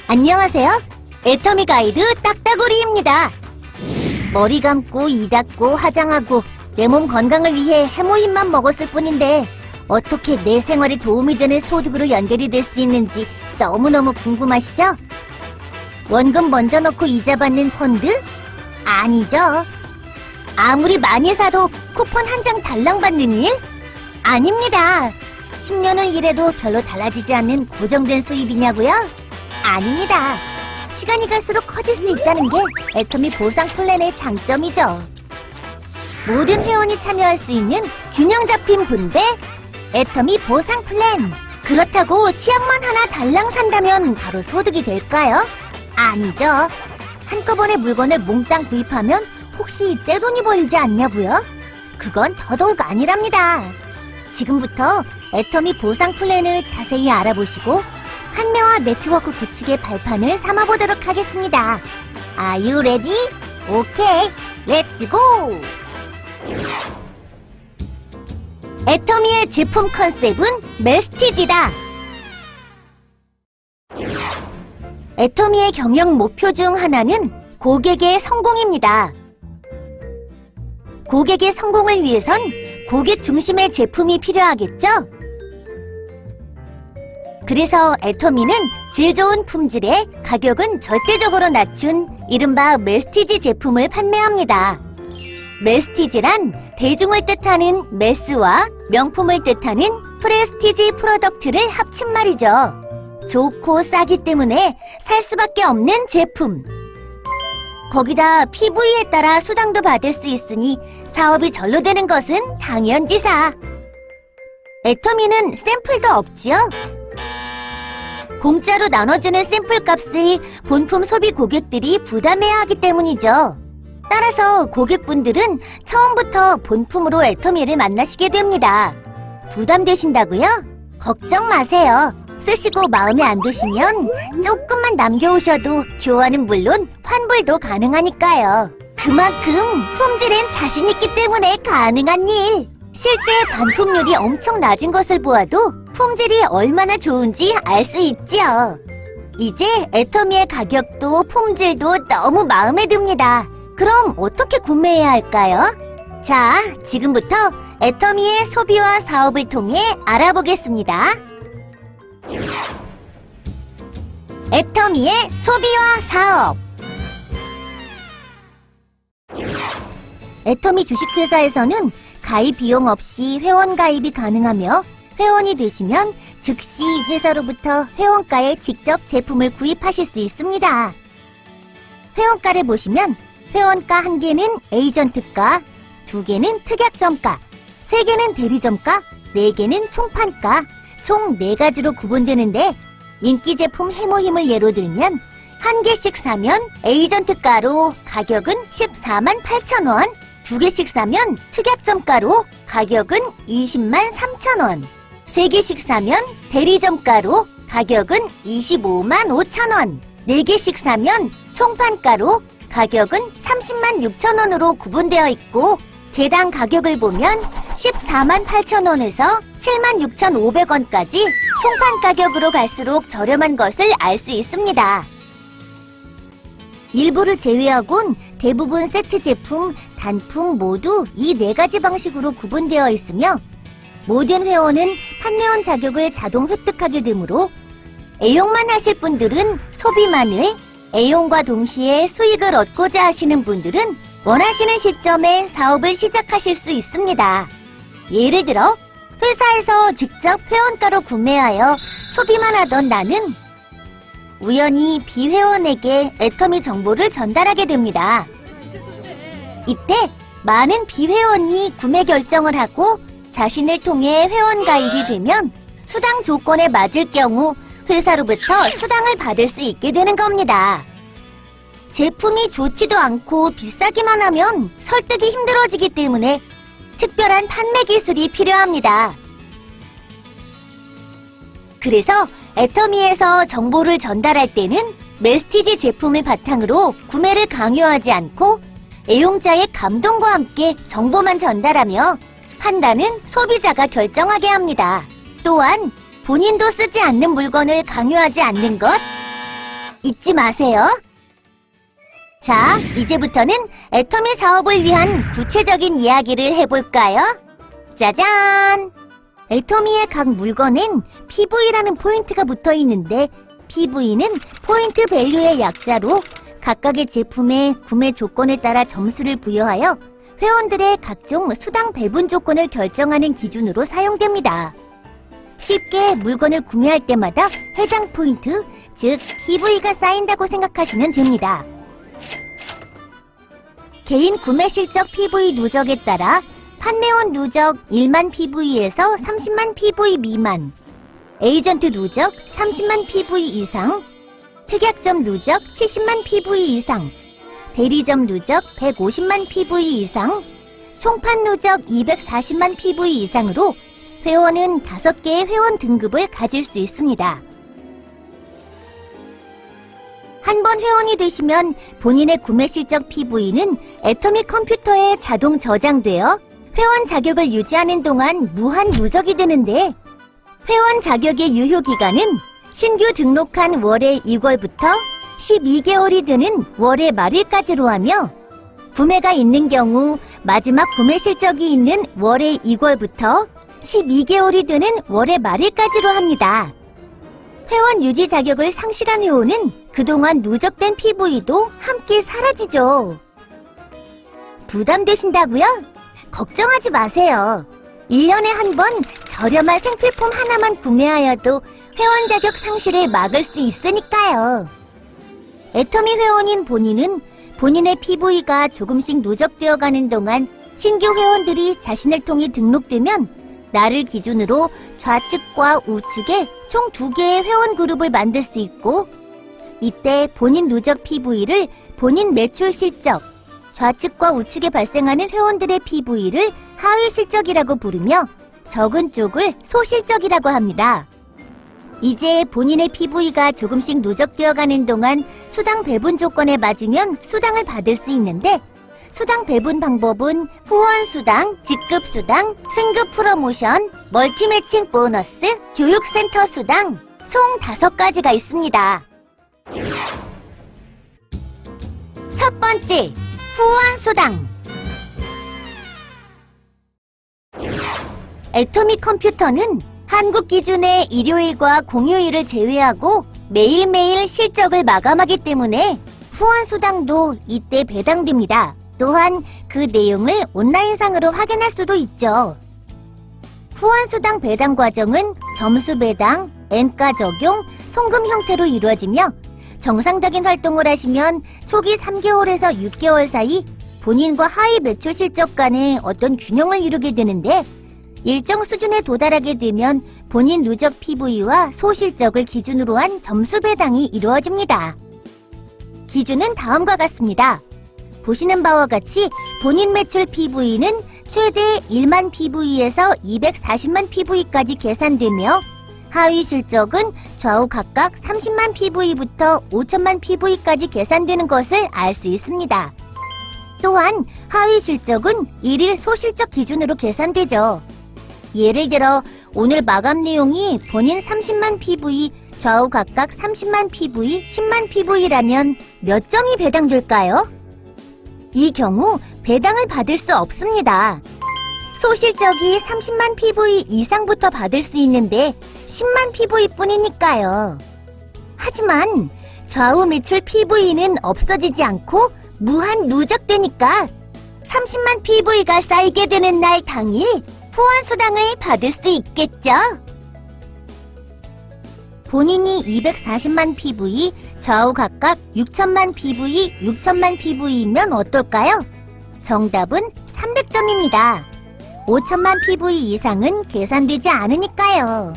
안녕하세요. 애터미 가이드 딱따구리입니다. 머리 감고 이 닦고 화장하고 내 몸 건강을 위해 해모힘만 먹었을 뿐인데 어떻게 내 생활에 도움이 되는 소득으로 연결이 될 수 있는지 너무너무 궁금하시죠? 원금 먼저 넣고 이자 받는 펀드? 아니죠. 아무리 많이 사도 쿠폰 한 장 달랑 받는 일? 아닙니다. 10년을 일해도 별로 달라지지 않는 고정된 수입이냐고요? 아닙니다. 시간이 갈수록 커질 수 있다는 게 애터미 보상 플랜의 장점이죠. 모든 회원이 참여할 수 있는 균형 잡힌 분배 애터미 보상 플랜. 그렇다고 치약만 하나 달랑 산다면 바로 소득이 될까요? 아니죠. 한꺼번에 물건을 몽땅 구입하면 혹시 떼돈이 벌리지 않냐고요? 그건 더더욱 아니랍니다. 지금부터 애터미 보상 플랜을 자세히 알아보시고 판매와 네트워크 구축의 발판을 삼아보도록 하겠습니다. Are you ready? 오케이, 렛츠 고! 애터미의 제품 컨셉은 메스티지다. 애터미의 경영 목표 중 하나는 고객의 성공입니다. 고객의 성공을 위해선 고객 중심의 제품이 필요하겠죠? 그래서 애터미는 질 좋은 품질에 가격은 절대적으로 낮춘 이른바 메스티지 제품을 판매합니다. 메스티지란 대중을 뜻하는 메스와 명품을 뜻하는 프레스티지 프로덕트를 합친 말이죠. 좋고 싸기 때문에 살 수밖에 없는 제품. 거기다 PV에 따라 수당도 받을 수 있으니 사업이 절로 되는 것은 당연지사. 애터미는 샘플도 없지요? 공짜로 나눠주는 샘플 값을 본품 소비 고객들이 부담해야 하기 때문이죠. 따라서 고객분들은 처음부터 본품으로 애터미를 만나시게 됩니다. 부담되신다고요? 걱정 마세요. 쓰시고 마음에 안 드시면 조금만 남겨오셔도 교환은 물론 환불도 가능하니까요. 그만큼 품질엔 자신 있기 때문에 가능한 일. 실제 반품률이 엄청 낮은 것을 보아도 품질이 얼마나 좋은지 알 수 있지요. 이제 애터미의 가격도 품질도 너무 마음에 듭니다. 그럼 어떻게 구매해야 할까요? 자, 지금부터 애터미의 소비와 사업을 통해 알아보겠습니다. 애터미의 소비와 사업. 애터미 주식회사에서는 가입 비용 없이 회원 가입이 가능하며 회원이 되시면 즉시 회사로부터 회원가에 직접 제품을 구입하실 수 있습니다. 회원가를 보시면 회원가 1개는 에이전트가, 2개는 특약점가, 3개는 대리점가, 4개는 총판가, 총 4가지로 구분되는데 인기 제품 해모힘을 예로 들면 1개씩 사면 에이전트가로 가격은 14만 8천 원, 2개씩 사면 특약점가로 가격은 20만 3천 원, 3개씩 사면 대리점가로 가격은 25만 5천 원, 4개씩 사면 총판가로 가격은 30만 6천 원으로 구분되어 있고 개당 가격을 보면 14만 8천 원에서 7만 6,500원까지 총판 가격으로 갈수록 저렴한 것을 알 수 있습니다. 일부를 제외하곤 대부분 세트 제품, 단품 모두 이 4가지 방식으로 구분되어 있으며 모든 회원은 판매원 자격을 자동 획득하게 되므로 애용만 하실 분들은 소비만을, 애용과 동시에 수익을 얻고자 하시는 분들은 원하시는 시점에 사업을 시작하실 수 있습니다. 예를 들어 회사에서 직접 회원가로 구매하여 소비만 하던 나는 우연히 비회원에게 애터미 정보를 전달하게 됩니다. 이때 많은 비회원이 구매 결정을 하고 자신을 통해 회원 가입이 되면 수당 조건에 맞을 경우 회사로부터 수당을 받을 수 있게 되는 겁니다. 제품이 좋지도 않고 비싸기만 하면 설득이 힘들어지기 때문에 특별한 판매 기술이 필요합니다. 그래서 애터미에서 정보를 전달할 때는 메스티지 제품을 바탕으로 구매를 강요하지 않고 애용자의 감동과 함께 정보만 전달하며 판단은 소비자가 결정하게 합니다. 또한 본인도 쓰지 않는 물건을 강요하지 않는 것, 잊지 마세요. 자, 이제부터는 애터미 사업을 위한 구체적인 이야기를 해볼까요? 짜잔! 애터미의 각 물건엔 PV라는 포인트가 붙어 있는데, PV는 포인트 밸류의 약자로 각각의 제품의 구매 조건에 따라 점수를 부여하여 회원들의 각종 수당 배분 조건을 결정하는 기준으로 사용됩니다. 쉽게 물건을 구매할 때마다 해당 포인트, 즉 PV가 쌓인다고 생각하시면 됩니다. 개인 구매 실적 PV 누적에 따라 판매원 누적 1만 PV에서 30만 PV 미만, 에이전트 누적 30만 PV 이상, 특약점 누적 70만 PV 이상, 대리점 누적 150만 PV 이상, 총판 누적 240만 PV 이상으로 회원은 5개의 회원 등급을 가질 수 있습니다. 한 번 회원이 되시면 본인의 구매 실적 PV는 애터미 컴퓨터에 자동 저장되어 회원 자격을 유지하는 동안 무한 누적이 되는데, 회원 자격의 유효기간은 신규 등록한 월의 2월부터 12개월이 되는 월의 말일까지로 하며, 구매가 있는 경우 마지막 구매 실적이 있는 월의 2월부터 12개월이 되는 월의 말일까지로 합니다. 회원 유지 자격을 상실한 회원은 그동안 누적된 PV도 함께 사라지죠. 부담되신다고요? 걱정하지 마세요. 1년에 한 번 저렴한 생필품 하나만 구매하여도 회원 자격 상실을 막을 수 있으니까요. 애터미 회원인 본인은 본인의 PV가 조금씩 누적되어 가는 동안 신규 회원들이 자신을 통해 등록되면 나를 기준으로 좌측과 우측에 총 2개의 회원 그룹을 만들 수 있고, 이때 본인 누적 PV를 본인 매출 실적, 좌측과 우측에 발생하는 회원들의 PV를 하위 실적이라고 부르며 적은 쪽을 소실적이라고 합니다. 이제 본인의 PV가 조금씩 누적되어 가는 동안 수당 배분 조건에 맞으면 수당을 받을 수 있는데, 수당 배분 방법은 후원 수당, 직급 수당, 승급 프로모션, 멀티 매칭 보너스, 교육센터 수당, 총 5가지가 있습니다. 첫 번째, 후원 수당. 애터미 컴퓨터는 한국 기준의 일요일과 공휴일을 제외하고 매일매일 실적을 마감하기 때문에 후원 수당도 이때 배당됩니다. 또한 그 내용을 온라인상으로 확인할 수도 있죠. 후원수당 배당 과정은 점수 배당, N가 적용, 송금 형태로 이루어지며, 정상적인 활동을 하시면 초기 3개월에서 6개월 사이 본인과 하위 매출 실적 간의 어떤 균형을 이루게 되는데, 일정 수준에 도달하게 되면 본인 누적 PV와 소실적을 기준으로 한 점수 배당이 이루어집니다. 기준은 다음과 같습니다. 보시는 바와 같이 본인 매출 PV는 최대 1만 PV에서 240만 PV까지 계산되며, 하위 실적은 좌우 각각 30만 PV부터 5천만 PV까지 계산되는 것을 알 수 있습니다. 또한 하위 실적은 일일 소실적 기준으로 계산되죠. 예를 들어 오늘 마감 내용이 본인 30만 PV, 좌우 각각 30만 PV, 10만 PV라면 몇 점이 배당될까요? 이 경우 배당을 받을 수 없습니다. 소실적이 30만 PV 이상부터 받을 수 있는데 10만 PV 뿐이니까요. 하지만 좌우 매출 PV는 없어지지 않고 무한 누적되니까 30만 PV가 쌓이게 되는 날 당일 후원 수당을 받을 수 있겠죠? 본인이 240만 PV, 좌우 각각 6천만 PV, 6천만 PV이면 어떨까요? 정답은 300점입니다. 5천만 PV 이상은 계산되지 않으니까요.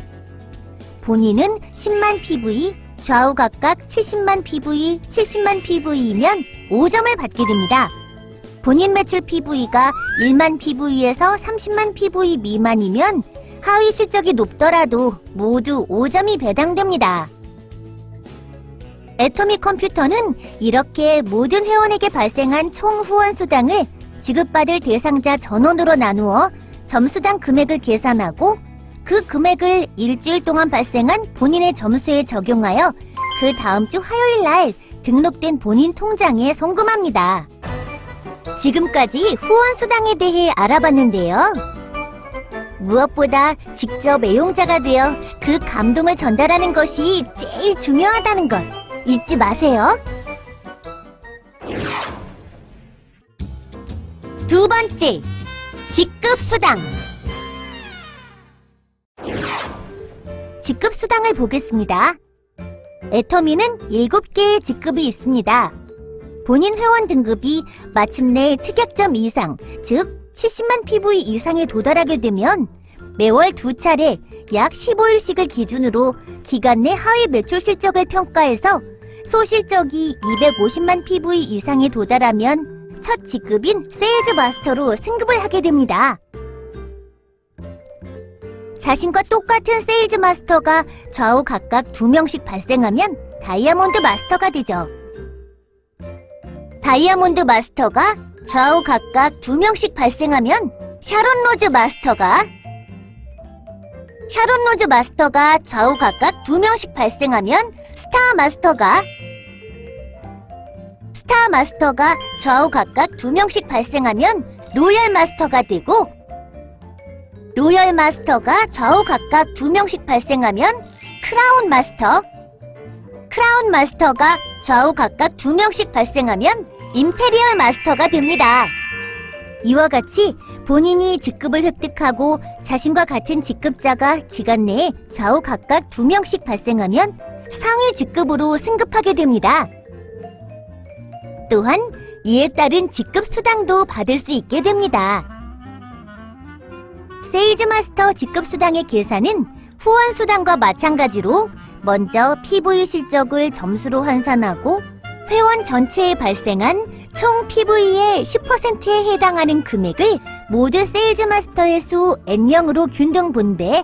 본인은 10만 PV, 좌우 각각 70만 PV, 70만 PV이면 5점을 받게 됩니다. 본인 매출 PV가 1만 PV에서 30만 PV 미만이면 하위 실적이 높더라도 모두 5점이 배당됩니다. 애터미 컴퓨터는 이렇게 모든 회원에게 발생한 총 후원 수당을 지급받을 대상자 전원으로 나누어 점수당 금액을 계산하고, 그 금액을 일주일 동안 발생한 본인의 점수에 적용하여 그 다음 주 화요일 날 등록된 본인 통장에 송금합니다. 지금까지 후원 수당에 대해 알아봤는데요. 무엇보다 직접 애용자가 되어 그 감동을 전달하는 것이 제일 중요하다는 것 잊지 마세요. 두 번째, 직급수당. 직급수당을 보겠습니다. 애터미는 7개의 직급이 있습니다. 본인 회원 등급이 마침내 특약점 이상, 즉 70만 PV 이상에 도달하게 되면 매월 2차례 약 15일씩을 기준으로 기간 내 하위 매출 실적을 평가해서 소실적이 250만 PV 이상에 도달하면 첫 직급인 세일즈 마스터로 승급을 하게 됩니다. 자신과 똑같은 세일즈 마스터가 좌우 각각 2명씩 발생하면 다이아몬드 마스터가 되죠. 다이아몬드 마스터가 좌우 각각 2명씩 발생하면 샤론 로즈 마스터가 좌우 각각 2명씩 발생하면 스타 마스터가 좌우 각각 2명씩 발생하면 로열 마스터가 되고, 로열 마스터가 좌우 각각 2명씩 발생하면 크라운 마스터가 좌우 각각 2명씩 발생하면 임페리얼 마스터가 됩니다. 이와 같이 본인이 직급을 획득하고 자신과 같은 직급자가 기간 내에 좌우 각각 2명씩 발생하면 상위 직급으로 승급하게 됩니다. 또한 이에 따른 직급 수당도 받을 수 있게 됩니다. 세일즈 마스터 직급 수당의 계산은 후원 수당과 마찬가지로 먼저 PV 실적을 점수로 환산하고 회원 전체에 발생한 총 PV의 10%에 해당하는 금액을 모두 세일즈 마스터의 수 N명으로 균등 분배,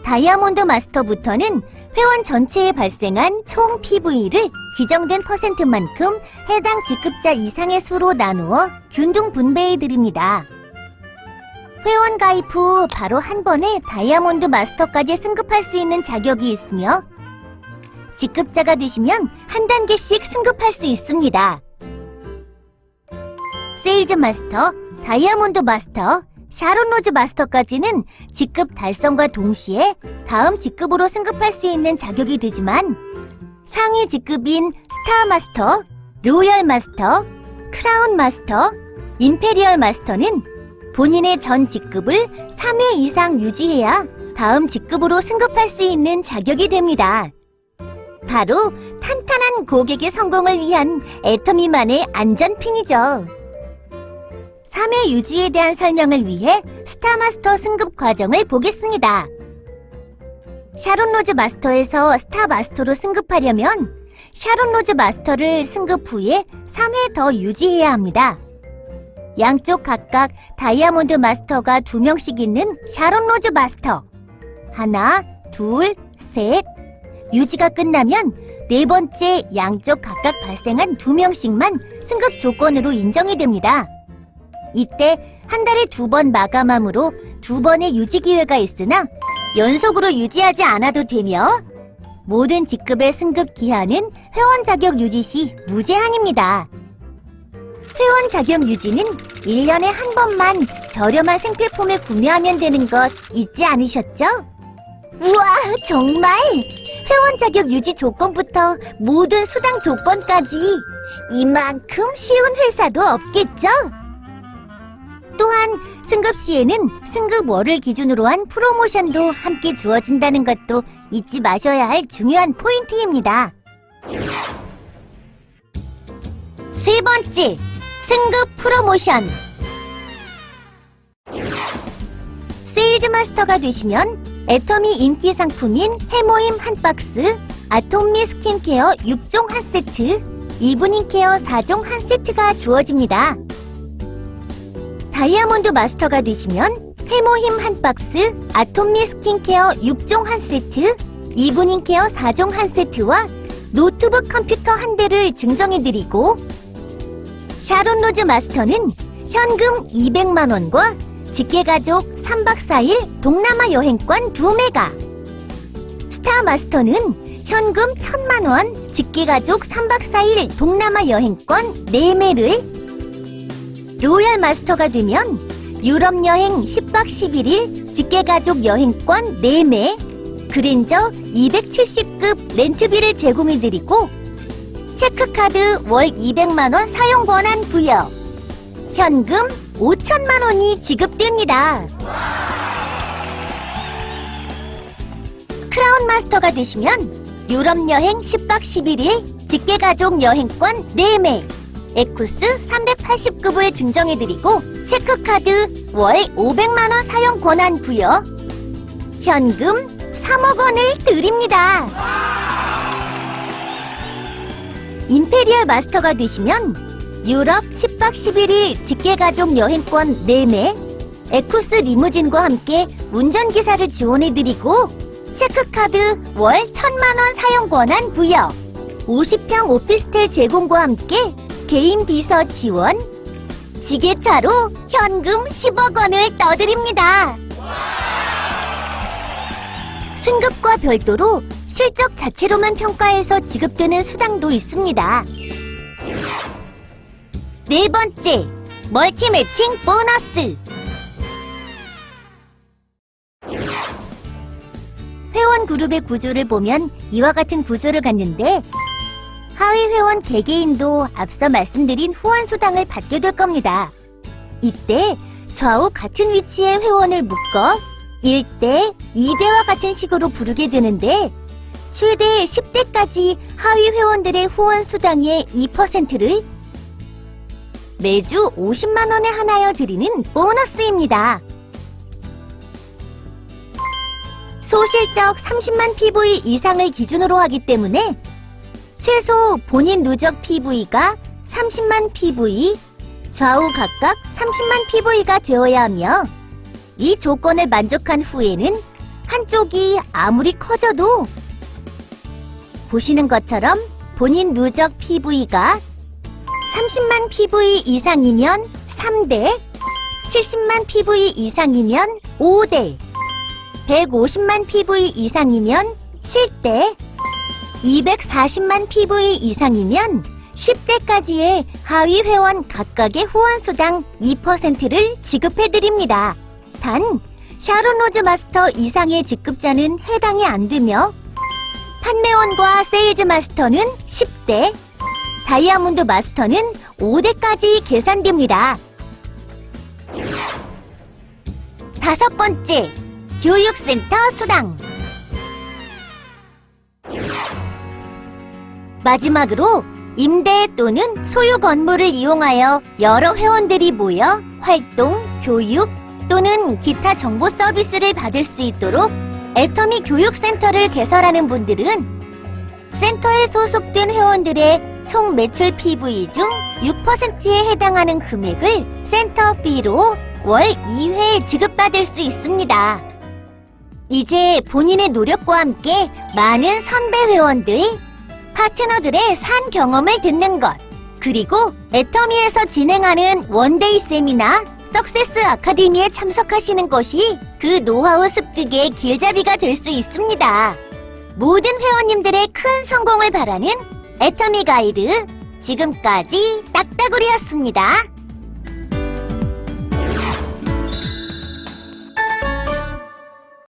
다이아몬드 마스터부터는 회원 전체에 발생한 총 PV를 지정된 퍼센트만큼 해당 직급자 이상의 수로 나누어 균등 분배해드립니다. 회원 가입 후 바로 한 번에 다이아몬드 마스터까지 승급할 수 있는 자격이 있으며 직급자가 되시면 한 단계씩 승급할 수 있습니다. 세일즈 마스터, 다이아몬드 마스터, 샤론 로즈 마스터까지는 직급 달성과 동시에 다음 직급으로 승급할 수 있는 자격이 되지만 상위 직급인 스타 마스터, 로열 마스터, 크라운 마스터, 임페리얼 마스터는 본인의 전 직급을 3회 이상 유지해야 다음 직급으로 승급할 수 있는 자격이 됩니다. 바로 탄탄한 고객의 성공을 위한 애터미만의 안전핀이죠. 3회 유지에 대한 설명을 위해 스타마스터 승급 과정을 보겠습니다. 샤론 로즈 마스터에서 스타 마스터로 승급하려면 샤론 로즈 마스터를 승급 후에 3회 더 유지해야 합니다. 양쪽 각각 다이아몬드 마스터가 2명씩 있는 샤론 로즈 마스터. 하나, 둘, 셋. 유지가 끝나면 네 번째 양쪽 각각 발생한 2명씩만 승급 조건으로 인정이 됩니다. 이때 한 달에 2번 마감함으로 2번의 유지 기회가 있으나 연속으로 유지하지 않아도 되며 모든 직급의 승급 기한은 회원 자격 유지 시 무제한입니다. 회원 자격 유지는 1년에 한 번만 저렴한 생필품을 구매하면 되는 것 잊지 않으셨죠? 우와, 정말! 회원 자격 유지 조건부터 모든 수당 조건까지 이만큼 쉬운 회사도 없겠죠? 또한 승급 시에는 승급월을 기준으로 한 프로모션도 함께 주어진다는 것도 잊지 마셔야 할 중요한 포인트입니다. 세 번째, 승급 프로모션. 세일즈 마스터가 되시면 애터미 인기 상품인 해모임 한 박스, 아톰미 스킨케어 6종 한 세트, 이브닝 케어 4종 한 세트가 주어집니다. 다이아몬드 마스터가 되시면 해모힘 한 박스, 아톰미 스킨케어 6종 한 세트, 이브닝 케어 4종 한 세트와 노트북 컴퓨터 한 대를 증정해드리고, 샤론 로즈 마스터는 현금 200만원과 직계가족 3박 4일 동남아 여행권 2매가, 스타 마스터는 현금 1000만원, 직계가족 3박 4일 동남아 여행권 4매를, 로얄 마스터가 되면 유럽 여행 10박 11일 직계가족 여행권 4매, 그랜저 270급 렌트비를 제공해드리고 체크카드 월 200만원 사용 권한 부여, 현금 5천만원이 지급됩니다. 크라운 마스터가 되시면 유럽 여행 10박 11일 직계가족 여행권 4매, 에쿠스 380급을 증정해드리고 체크카드 월 500만원 사용 권한 부여, 현금 3억 원을 드립니다. 임페리얼 마스터가 되시면 유럽 10박 11일 직계가족 여행권 4매, 에쿠스 리무진과 함께 운전기사를 지원해드리고 체크카드 월 1,000만원 사용 권한 부여, 50평 오피스텔 제공과 함께 개인 비서 지원, 지게차로 현금 10억 원을 떠드립니다. 승급과 별도로 실적 자체로만 평가해서 지급되는 수당도 있습니다. 네 번째, 멀티 매칭 보너스. 회원 그룹의 구조를 보면 이와 같은 구조를 갖는데, 하위 회원 개개인도 앞서 말씀드린 후원 수당을 받게 될 겁니다. 이때 좌우 같은 위치의 회원을 묶어 1대, 2대와 같은 식으로 부르게 되는데, 최대 10대까지 하위 회원들의 후원 수당의 2%를 매주 50만 원에 한하여 드리는 보너스입니다. 소실적 30만 PV 이상을 기준으로 하기 때문에 최소 본인 누적 PV가 30만 PV, 좌우 각각 30만 PV가 되어야 하며, 이 조건을 만족한 후에는 한쪽이 아무리 커져도 보시는 것처럼 본인 누적 PV가 30만 PV 이상이면 3대, 70만 PV 이상이면 5대, 150만 PV 이상이면 7대, 240만 PV 이상이면 10대까지의 하위 회원 각각의 후원수당 2%를 지급해드립니다. 단, 샤론로즈 마스터 이상의 직급자는 해당이 안 되며, 판매원과 세일즈 마스터는 10대, 다이아몬드 마스터는 5대까지 계산됩니다. 다섯 번째, 교육센터 수당. 마지막으로 임대 또는 소유 건물을 이용하여 여러 회원들이 모여 활동, 교육 또는 기타 정보 서비스를 받을 수 있도록 애터미 교육센터를 개설하는 분들은 센터에 소속된 회원들의 총 매출 PV 중 6%에 해당하는 금액을 센터비로 월 2회 지급받을 수 있습니다. 이제 본인의 노력과 함께 많은 선배 회원들, 파트너들의 산 경험을 듣는 것, 그리고 애터미에서 진행하는 원데이 세미나, 석세스 아카데미에 참석하시는 것이 그 노하우 습득의 길잡이가 될 수 있습니다. 모든 회원님들의 큰 성공을 바라는 애터미 가이드, 지금까지 딱따구리였습니다.